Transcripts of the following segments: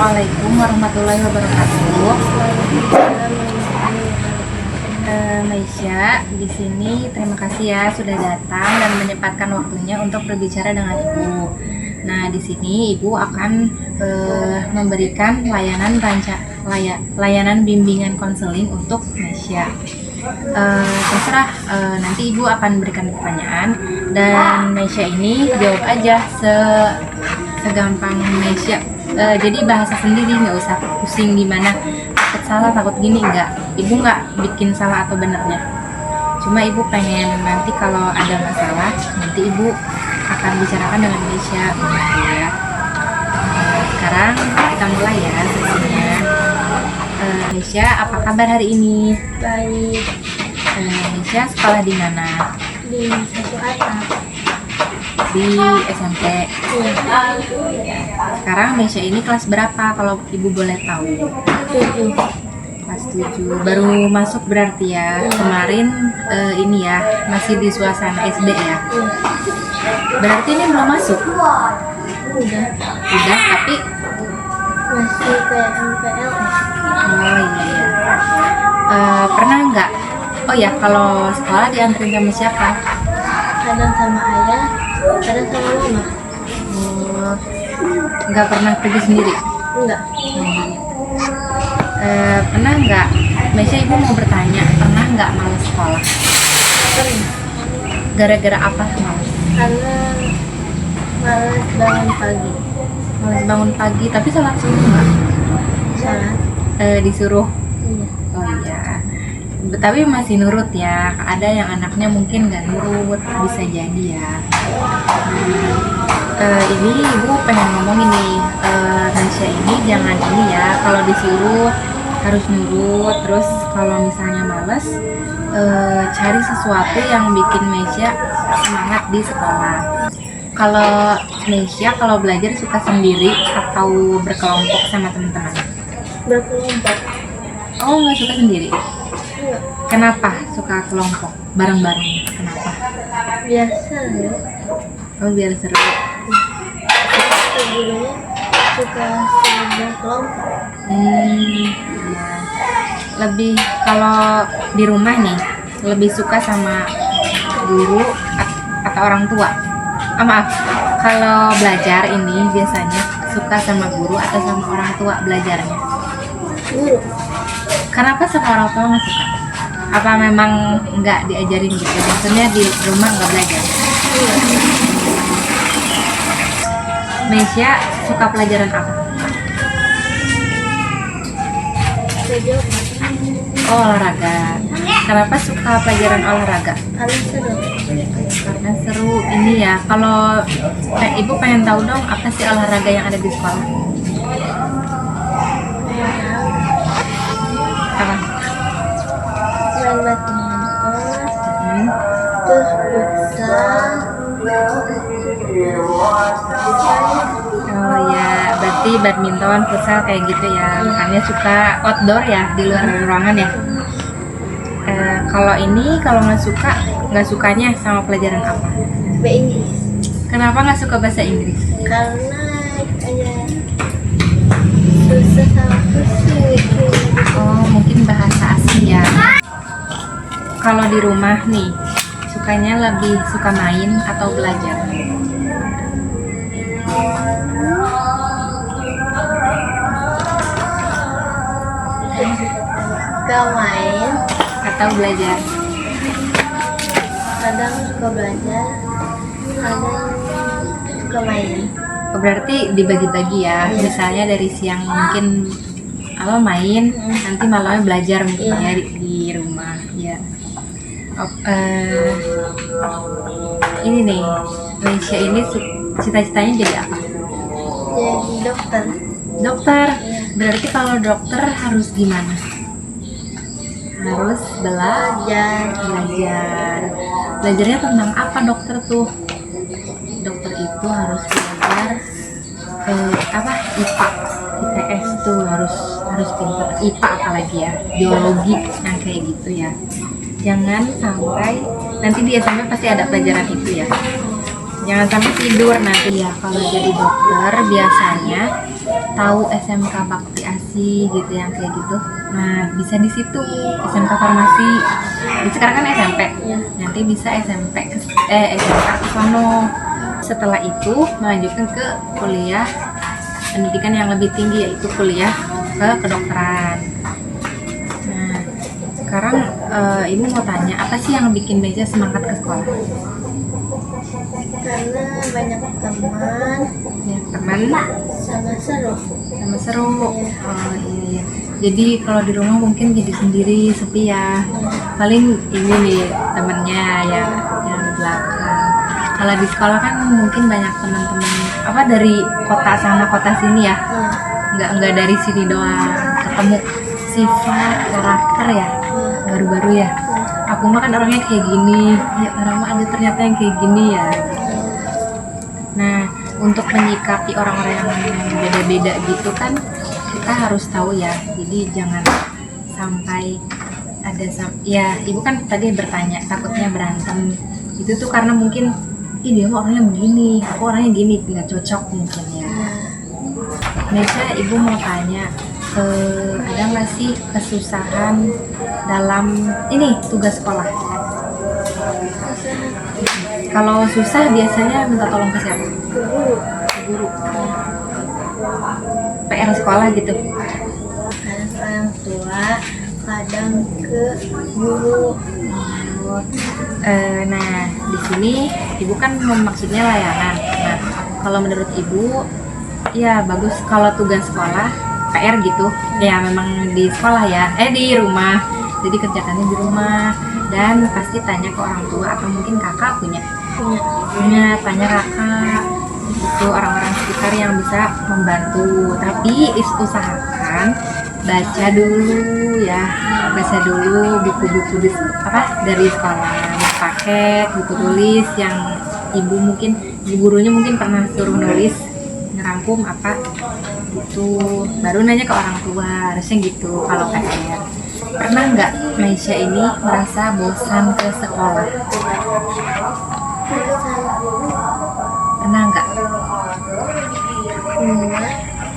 Assalamualaikum warahmatullahi wabarakatuh. Maisha, di sini terima kasih ya sudah datang dan menyempatkan waktunya untuk berbicara dengan Ibu. Nah, di sini Ibu akan memberikan layanan bimbingan konseling untuk Maisha. Terserah, nanti Ibu akan berikan pertanyaan dan Maisha ini jawab aja segampang Maisha. Jadi bahasa sendiri, nggak usah pusing gimana takut salah takut gini, enggak. Ibu nggak bikin salah atau benernya, cuma Ibu pengen nanti kalau ada masalah nanti Ibu akan bicarakan dengan Maisha gitu ya. Sekarang kita mulai ya sesinya. Maisha, apa kabar hari ini? Baik. Maisha sekolah di mana? Di satu atap. Di SMP. Iya. Sekarang Maisha ini kelas berapa kalau Ibu boleh tahu? 7. Kelas 7. Baru masuk berarti ya. Kemarin ini ya masih di suasana SD ya. Iya. Berarti ini belum masuk. Udah. Udah, tapi Masih kayak MPLS. oh iya. Pernah nggak? Oh ya, kalau sekolah dianterin sama siapa? Kadang sama ayah, kadang sama mama. Oh, nggak pernah pergi sendiri. Enggak. Pernah nggak? Maisha, Ibu mau bertanya, pernah nggak malas sekolah? Pernah. Gara-gara apa malas? Karena malas bangun pagi. Malas bangun pagi, tapi sholat subuh nggak? Salat. Disuruh. Iya. Oh iya. Tapi masih nurut ya. Ada yang anaknya mungkin nggak nurut, bisa jadi ya. Ini Ibu pengen ngomong ini, Maisha ini jangan ini ya. Kalau disuruh harus nurut. Terus kalau misalnya males, cari sesuatu yang bikin Maisha semangat di sekolah. Kalau Maisha kalau belajar suka sendiri atau berkelompok sama teman-teman? Berkelompok. Oh, nggak suka sendiri? Enggak. Kenapa suka kelompok bareng-bareng? Kenapa? Biasa ya. Oh, biar seru. Gurunya suka sering kelompok. Iya. Lebih kalau di rumah nih, lebih suka sama guru atau orang tua? Maaf, kalau belajar ini biasanya suka sama guru atau sama orang tua belajarnya? Guru. Kenapa sama orang tua nggak suka? Apa memang nggak diajarin gitu? Maksudnya di rumah nggak belajar? Iya. Maisha suka pelajaran apa? Sejauh Oh, olahraga. Kenapa suka pelajaran olahraga? paling seru. Karena seru ini ya. Kalau Ibu pengen tahu dong apa sih olahraga yang ada di sekolah? Apa? Main badminton, Hmm. terus futsal, Oh ya, berarti badminton, futsal kayak gitu ya. Makanya suka outdoor ya, di luar ruangan ya. Kalau ini kalau nggak sukanya sama pelajaran apa? Inggris. Kenapa nggak suka bahasa Inggris? Karena kayak susah sama pusing. Oh, mungkin bahasa asing ya. Kalau di rumah nih, sukanya lebih suka main atau belajar? Suka main, Atau belajar? kadang suka belajar, kadang suka main. Oh, berarti dibagi-bagi ya. Iya. Misalnya dari siang mungkin main, nanti malamnya belajar mungkin Iya. ya di rumah. Ya. Oh, ini nih, Maisha ini cita-citanya jadi apa? Jadi dokter. Dokter. Iya. Berarti kalau dokter harus gimana? Harus Belajar. belajar. Belajarnya tentang apa dokter tuh? Dokter itu harus belajar IPA, IPS tuh harus pintar. IPA apalagi ya, biologi yang kayak gitu ya. Jangan sampai nanti di SMP pasti ada pelajaran itu ya. jangan sampai tidur nanti ya. Kalau jadi dokter biasanya tahu SMK Bakti Asi gitu yang kayak gitu. Nah bisa di situ SMK Farmasi. Sekarang kan SMP. Iya. Nanti bisa SMK ke sono. Setelah itu melanjutkan ke kuliah pendidikan yang lebih tinggi, yaitu kuliah ke kedokteran. Nah sekarang ibu mau tanya, apa sih yang bikin Meja semangat ke sekolah? Karena banyak teman Ya, teman sama seru. sama seru. Oh iya. Jadi kalau di rumah mungkin jadi sendiri sepi ya. Paling ini nih temennya yang di belakang. Kalau di sekolah kan mungkin banyak teman-teman apa dari kota sana kota sini ya. Nggak dari sini doang. Ketemu sifat karakter ya baru-baru ya. Aku mah kan orangnya kayak gini. Ya orang mah ada ternyata yang kayak gini ya. Nah untuk menyikapi orang-orang yang beda-beda gitu kan kita harus tahu ya. Jadi jangan sampai ada ya ibu kan tadi bertanya takutnya berantem itu tuh karena mungkin dia mah orangnya begini, aku orangnya gini, nggak cocok mungkin ya. Mesya ibu mau tanya, ada nggak sih kesusahan dalam ini tugas sekolah? Kalau susah biasanya minta tolong ke siapa? Ke guru. PR sekolah gitu. Kadang orang tua, kadang ke guru. Nah di sini ibu kan maksudnya layanan. Nah kalau menurut ibu ya bagus kalau tugas sekolah PR gitu ya memang di sekolah ya di rumah, jadi kerjakannya di rumah dan pasti tanya ke orang tua atau mungkin kakak punya tanya kakak itu orang-orang sekitar yang bisa membantu, tapi usahakan baca dulu ya, baca dulu buku-buku dari sekolah, buku paket, buku tulis yang ibu mungkin gurunya mungkin pernah suruh nulis ngerangkum apa gitu, baru nanya ke orang tua, harusnya gitu. Kalau PR pernah nggak Meisha ini merasa bosan ke sekolah? Pernah nggak?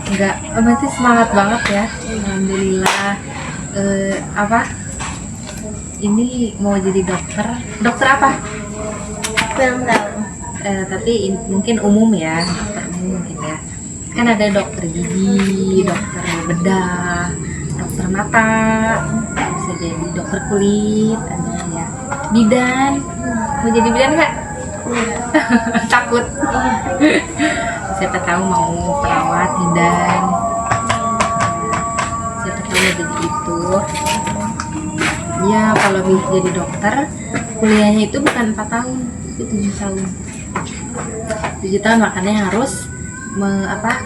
Enggak, berarti semangat banget ya. Alhamdulillah. Ini mau jadi dokter apa? Kurang tahu. Tapi mungkin umum ya, dokter umum mungkin ya. Kan ada dokter gigi, dokter bedah, dokter mata, bisa jadi dokter kulit, ada ya. Bidan, mau jadi bidan nggak? Takut. Siapa tahu mau perawat bidan, siapa tahu jadi itu ya. Kalau jadi dokter kuliahnya itu bukan 4 tahun tapi 7 tahun 7 tahun, makanya harus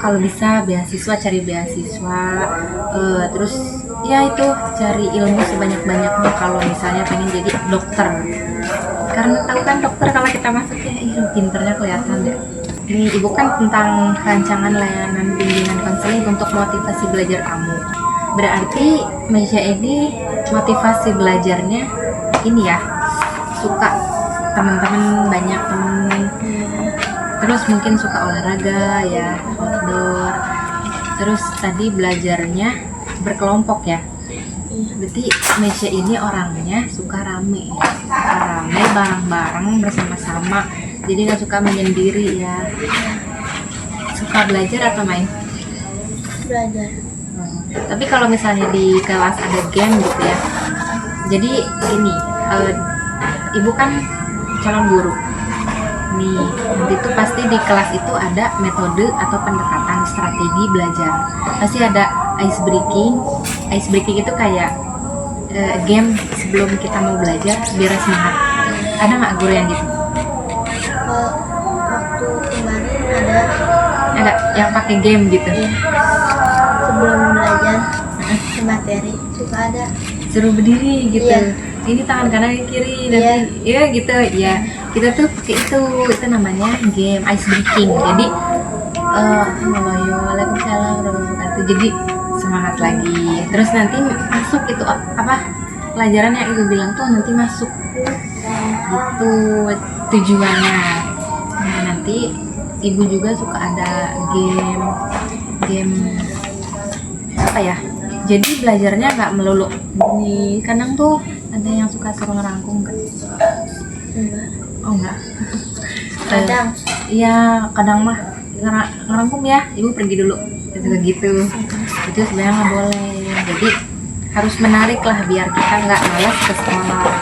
kalau bisa beasiswa, cari beasiswa, terus ya itu cari ilmu sebanyak-banyaknya kalau misalnya pengen jadi dokter, karena tahu kan dokter kalau kita masuk ya pinternya kelihatan deh. Ini ibu kan tentang rancangan layanan bimbingan konseling untuk motivasi belajar kamu. Berarti Meisha ini motivasi belajarnya ini ya, suka teman-teman, banyak teman, terus mungkin suka olahraga ya, outdoor, terus tadi belajarnya berkelompok ya. Berarti Meisha ini orangnya suka rame bareng-bareng bersama-sama, jadi nggak suka menyendiri ya. Suka belajar atau main? Belajar. Tapi kalau misalnya di kelas ada game gitu ya, jadi ini ibu kan calon guru nih, nanti tuh pasti di kelas itu ada metode atau pendekatan strategi belajar, pasti ada ice breaking itu kayak game sebelum kita mau belajar biar semangat. Ada nggak guru yang gitu? Waktu kemarin Ada yang pakai game gitu? Sebelum belajar ke materi suka ada Suruh berdiri gitu. Iya. Ini tangan kanan kiri nanti ya gitu ya. Kita tuh pakai itu namanya game ice breaking. Jadi Waalaikumsalam warahmatullahi wabarakatuh. Jadi semangat lagi. Terus nanti masuk itu pelajaran yang ibu bilang tuh nanti masuk gitu tujuannya. Nah, nanti ibu juga suka ada game apa ya, jadi belajarnya nggak melulu di kandang tuh. Ada yang suka suruh ngerangkum nggak? Enggak. Oh enggak. Kadang. Iya, kadang mah ngerangkum ya, ibu pergi dulu gitu. Itu sebenarnya nggak boleh, jadi harus menarik lah biar kita nggak malas ke sekolah.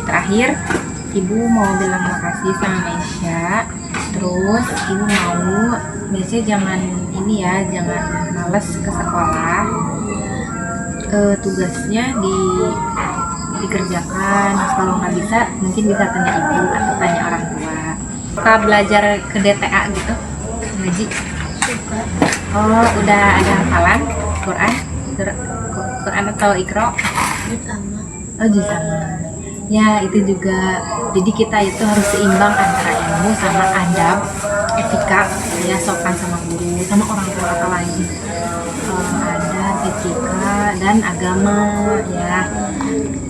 Terakhir, ibu mau bilang makasih sama Mesya. Terus ibu mau Mesya jangan ini ya, jangan malas ke sekolah. Tugasnya dikerjakan. Kalau nggak bisa, mungkin bisa tanya ibu atau tanya orang tua. Suka belajar ke DTA gitu, ngaji? Suka. Oh, udah ada hafalan Quran? Quran atau Iqra? Utama. Oh, juz amma. Ya, itu juga. Jadi kita itu harus seimbang antara ilmu sama adab, etika, ya sopan sama guru, sama orang tua apa lagi. Adab, etika, dan agama, ya.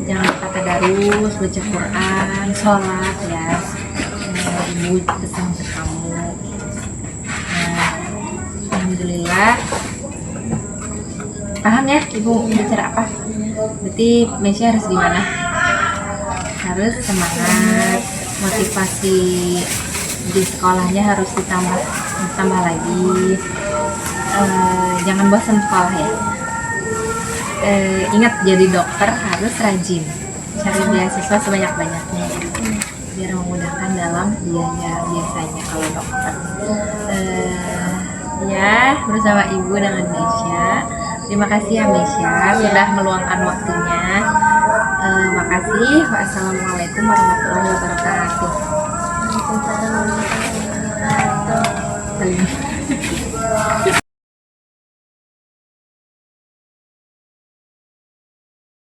Jangan lupa tadarus, baca Quran, sholat, ya. Ibu pesan ke kamu. Nah, alhamdulillah. Paham ya ibu bicara apa? Berarti Mesya harus gimana? Harus semangat, motivasi di sekolahnya harus ditambah lagi. Jangan bosan sekolah ya. Ingat, jadi dokter harus rajin, cari beasiswa sebanyak-banyaknya ya, biar memudahkan dalam biasanya kalau dokter. Ya, bersama ibu dengan Mesya. Terima kasih ya Mesya sudah meluangkan waktunya. Makasih. Wassalamualaikum warahmatullahi wabarakatuh. Waalaikumsalam warahmatullahi wabarakatuh.